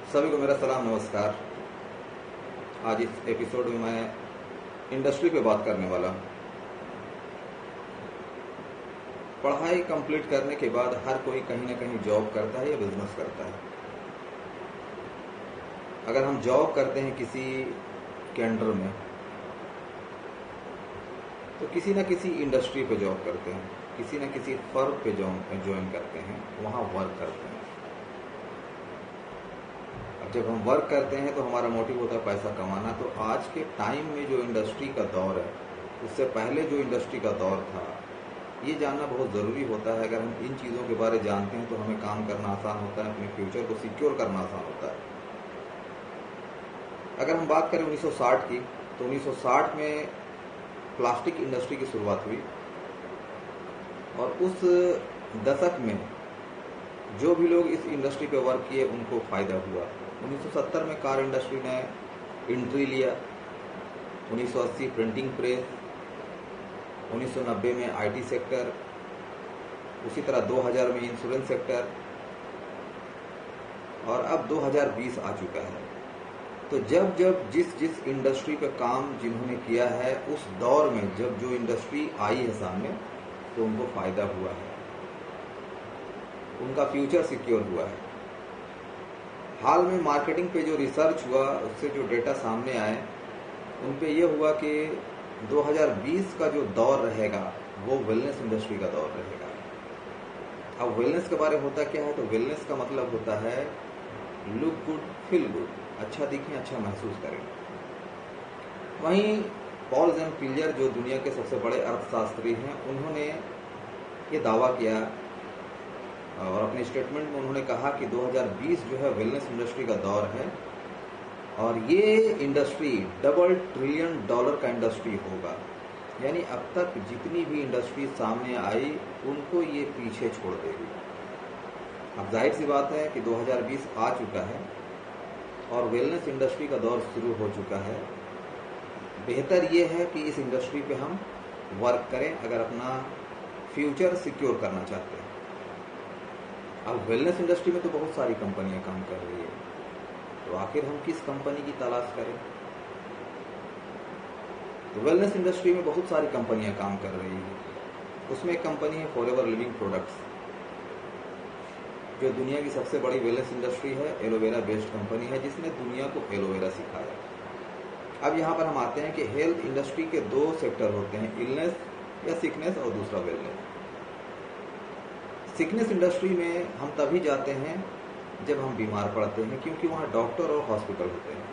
सभी को मेरा सलाम नमस्कार। आज इस एपिसोड में मैं इंडस्ट्री पे बात करने वाला हूँ। पढ़ाई कंप्लीट करने के बाद हर कोई कहीं ना कहीं जॉब करता है या बिजनेस करता है। अगर हम जॉब करते हैं किसी के अंडर में तो किसी न किसी इंडस्ट्री पे जॉब करते हैं, किसी न किसी फर्म पे ज्वाइन करते हैं, वहाँ वर्क करते हैं। अब जब हम वर्क करते हैं तो हमारा मोटिव होता है पैसा कमाना। तो आज के टाइम में जो इंडस्ट्री का दौर है, उससे पहले जो इंडस्ट्री का दौर था, ये जानना बहुत ज़रूरी होता है। अगर हम इन चीज़ों के बारे जानते हैं तो हमें काम करना आसान होता है, अपने फ्यूचर को सिक्योर करना आसान होता है। अगर हम बात करें 1960 की, तो 1960 में प्लास्टिक इंडस्ट्री की शुरुआत हुई और उस दशक में जो भी लोग इस इंडस्ट्री पे वर्क किए उनको फ़ायदा हुआ। 1970 में कार इंडस्ट्री ने एंट्री लिया, 1980 प्रिंटिंग प्रेस, 1990 में आईटी सेक्टर, उसी तरह 2000 में इंश्योरेंस सेक्टर और अब 2020 आ चुका है। तो जब जब जिस इंडस्ट्री पे काम जिन्होंने किया है, उस दौर में जब जो इंडस्ट्री आई है सामने, तो उनको फ़ायदा हुआ है, उनका फ्यूचर सिक्योर हुआ है। हाल में मार्केटिंग पे जो रिसर्च हुआ, उससे जो डेटा सामने आए, उन पे ये हुआ कि 2020 का जो दौर रहेगा वो वेलनेस इंडस्ट्री का दौर रहेगा। अब वेलनेस के बारे में होता क्या है? तो वेलनेस का मतलब होता है लुक गुड फील गुड, अच्छा दिखें, अच्छा महसूस करें। वहीं पॉल जेन-पिल्जर जो दुनिया के सबसे बड़े अर्थशास्त्री हैं, उन्होंने ये दावा किया और अपने स्टेटमेंट में उन्होंने कहा कि 2020 जो है वेलनेस इंडस्ट्री का दौर है और ये इंडस्ट्री $1 ट्रिलियन का इंडस्ट्री होगा। यानी अब तक जितनी भी इंडस्ट्री सामने आई उनको ये पीछे छोड़ देगी। अब जाहिर सी बात है कि 2020 आ चुका है और वेलनेस इंडस्ट्री का दौर शुरू हो चुका है। बेहतर ये है कि इस इंडस्ट्री पे हम वर्क करें अगर अपना फ्यूचर सिक्योर करना चाहते हैं। अब वेलनेस इंडस्ट्री में तो बहुत सारी कंपनियां काम कर रही है, तो आखिर हम किस कंपनी की तलाश करें? तो वेलनेस इंडस्ट्री में बहुत सारी कंपनियां काम कर रही है। उसमें एक कंपनी है फॉरएवर लिविंग प्रोडक्ट्स, जो दुनिया की सबसे बड़ी वेलनेस इंडस्ट्री है। एलोवेरा बेस्ड कंपनी है जिसने दुनिया को एलोवेरा सिखाया। अब यहाँ पर हम आते हैं कि हेल्थ इंडस्ट्री के दो सेक्टर होते हैं, इलनेस या सिकनेस और दूसरा वेलनेस। सिकनेस इंडस्ट्री में हम तभी जाते हैं जब हम बीमार पड़ते हैं, क्योंकि वहाँ डॉक्टर और हॉस्पिटल होते हैं।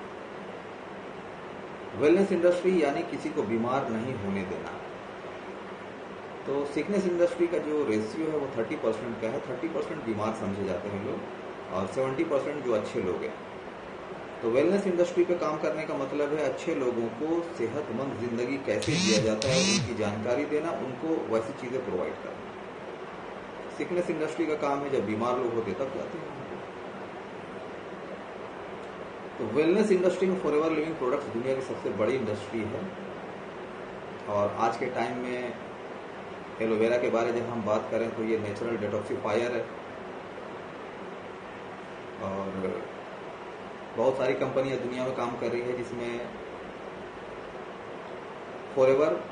वेलनेस इंडस्ट्री यानी किसी को बीमार नहीं होने देना। तो सिकनेस इंडस्ट्री का जो रेशियो है वो 30% का है। 30% बीमार समझे जाते हैं लोग और 70% जो अच्छे लोग हैं। तो वेलनेस इंडस्ट्री पे काम करने का मतलब है अच्छे लोगों को सेहतमंद जिंदगी कैसे जिया जाता है उनकी जानकारी देना, उनको वैसी चीज़ें प्रोवाइड करना। सिकनेस इंडस्ट्री का काम है जब बीमार लोग होते तब जाते हैं। तो वेलनेस इंडस्ट्री में फॉरएवर लिविंग प्रोडक्ट्स दुनिया की सबसे बड़ी इंडस्ट्री है और आज के टाइम में एलोवेरा के बारे में जब हम बात करें तो ये नेचुरल डिटॉक्सिफायर है और बहुत सारी कंपनियां दुनिया में काम कर रही है, जिसमें फॉरएवर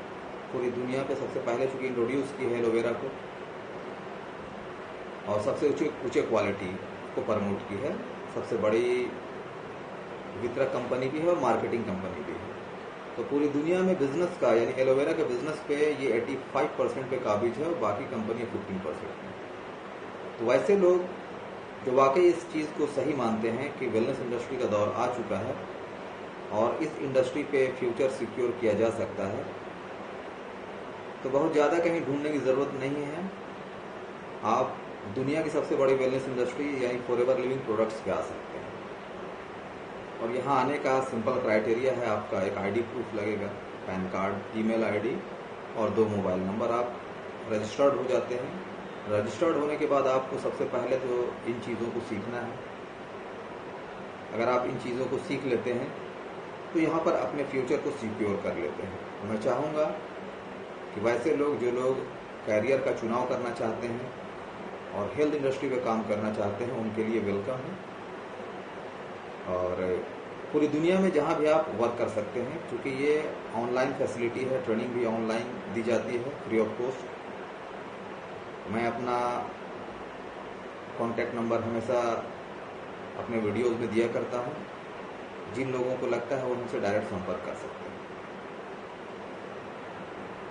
पूरी दुनिया पे सबसे पहले चूंकि इंट्रोड्यूस की है एलोवेरा को और सबसे ऊंचे क्वालिटी को प्रमोट की है। सबसे बड़ी वितरक कंपनी भी है और मार्केटिंग कंपनी भी है। तो पूरी दुनिया में बिजनेस का यानी एलोवेरा के बिजनेस पे ये 85% पे काबिज है और बाकी कंपनी 15% है। तो वैसे लोग जो वाकई इस चीज़ को सही मानते हैं कि वेलनेस इंडस्ट्री का दौर आ चुका है और इस इंडस्ट्री पे फ्यूचर सिक्योर किया जा सकता है, तो बहुत ज़्यादा कहीं ढूंढने की ज़रूरत नहीं है। आप दुनिया की सबसे बड़ी वेलनेस इंडस्ट्री यानी फॉरएवर लिविंग प्रोडक्ट्स पे आ सकते हैं और यहाँ आने का सिंपल क्राइटेरिया है, आपका एक आईडी प्रूफ लगेगा, पैन कार्ड, ईमेल आईडी और 2 मोबाइल नंबर। आप रजिस्टर्ड हो जाते हैं। रजिस्टर्ड होने के बाद आपको सबसे पहले तो इन चीज़ों को सीखना है। अगर आप इन चीज़ों को सीख लेते हैं तो यहाँ पर अपने फ्यूचर को सिक्योर कर लेते हैं। तो मैं चाहूँगा कि वैसे लोग जो लोग कैरियर का चुनाव करना चाहते हैं और हेल्थ इंडस्ट्री में काम करना चाहते हैं, उनके लिए वेलकम है। और पूरी दुनिया में जहाँ भी आप वर्क कर सकते हैं, क्योंकि ये ऑनलाइन फैसिलिटी है, ट्रेनिंग भी ऑनलाइन दी जाती है फ्री ऑफ कॉस्ट। मैं अपना कॉन्टैक्ट नंबर हमेशा अपने वीडियोज़ में दिया करता हूँ, जिन लोगों को लगता है वो हमसे डायरेक्ट संपर्क कर सकते हैं।